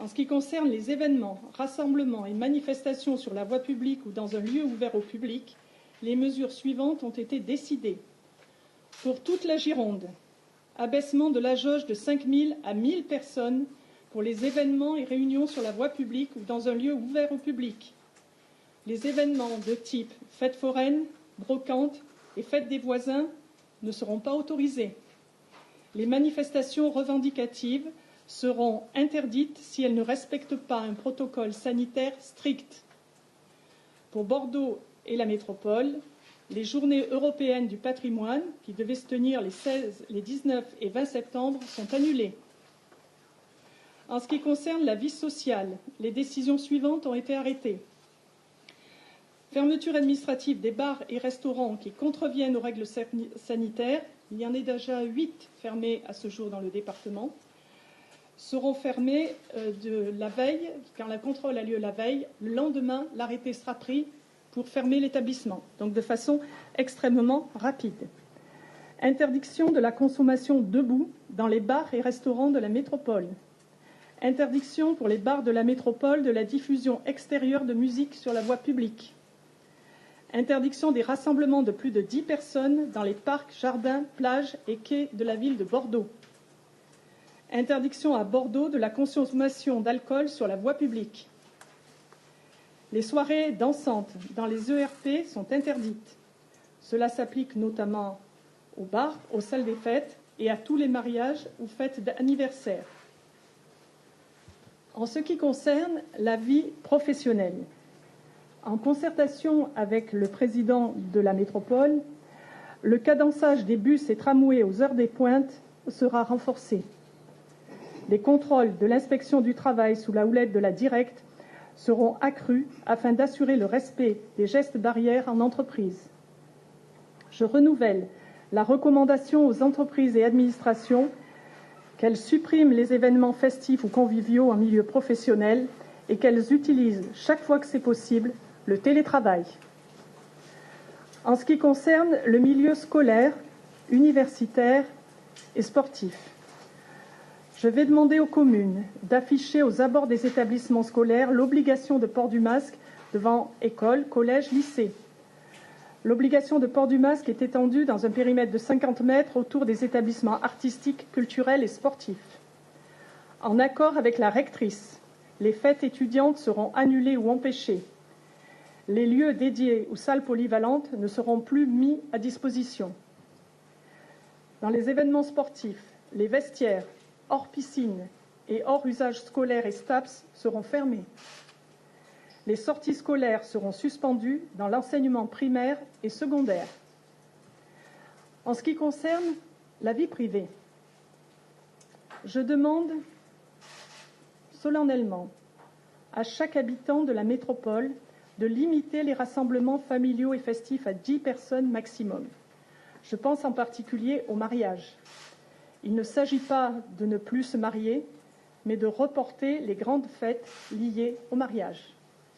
En ce qui concerne les événements, rassemblements et manifestations sur la voie publique ou dans un lieu ouvert au public, les mesures suivantes ont été décidées. Pour toute la Gironde, abaissement de la jauge de 5 000 à 1 000 personnes pour les événements et réunions sur la voie publique ou dans un lieu ouvert au public. Les événements de type fête foraine, brocante et fête des voisins ne seront pas autorisés. Les manifestations revendicatives seront interdites si elles ne respectent pas un protocole sanitaire strict. Pour Bordeaux et la métropole, les journées européennes du patrimoine, qui devaient se tenir les 16, les 19 et 20 septembre, sont annulées. En ce qui concerne la vie sociale, les décisions suivantes ont été arrêtées. Fermeture administrative des bars et restaurants qui contreviennent aux règles sanitaires. Il y en a déjà 8 fermés à ce jour dans le département. Seront fermés de la veille, quand le contrôle a lieu la veille. Le lendemain, l'arrêté sera pris pour fermer l'établissement, donc de façon extrêmement rapide. Interdiction de la consommation debout dans les bars et restaurants de la métropole. Interdiction pour les bars de la métropole de la diffusion extérieure de musique sur la voie publique. Interdiction des rassemblements de plus de 10 personnes dans les parcs, jardins, plages et quais de la ville de Bordeaux. Interdiction à Bordeaux de la consommation d'alcool sur la voie publique. Les soirées dansantes dans les ERP sont interdites. Cela s'applique notamment aux bars, aux salles des fêtes et à tous les mariages ou fêtes d'anniversaire. En ce qui concerne la vie professionnelle, en concertation avec le président de la métropole, le cadençage des bus et tramways aux heures des pointes sera renforcé. Les contrôles de l'inspection du travail sous la houlette de la Directe seront accrus afin d'assurer le respect des gestes barrières en entreprise. Je renouvelle la recommandation aux entreprises et administrations qu'elles suppriment les événements festifs ou conviviaux en milieu professionnel et qu'elles utilisent, chaque fois que c'est possible, le télétravail. En ce qui concerne le milieu scolaire, universitaire et sportif, je vais demander aux communes d'afficher aux abords des établissements scolaires l'obligation de port du masque devant écoles, collèges, lycées. L'obligation de port du masque est étendue dans un périmètre de 50 mètres autour des établissements artistiques, culturels et sportifs. En accord avec la rectrice, les fêtes étudiantes seront annulées ou empêchées. Les lieux dédiés aux salles polyvalentes ne seront plus mis à disposition. Dans les événements sportifs, les vestiaires, hors piscine et hors usage scolaire et STAPS seront fermés. Les sorties scolaires seront suspendues dans l'enseignement primaire et secondaire. En ce qui concerne la vie privée, je demande solennellement à chaque habitant de la métropole de limiter les rassemblements familiaux et festifs à 10 personnes maximum. Je pense en particulier au mariage. Il ne s'agit pas de ne plus se marier, mais de reporter les grandes fêtes liées au mariage.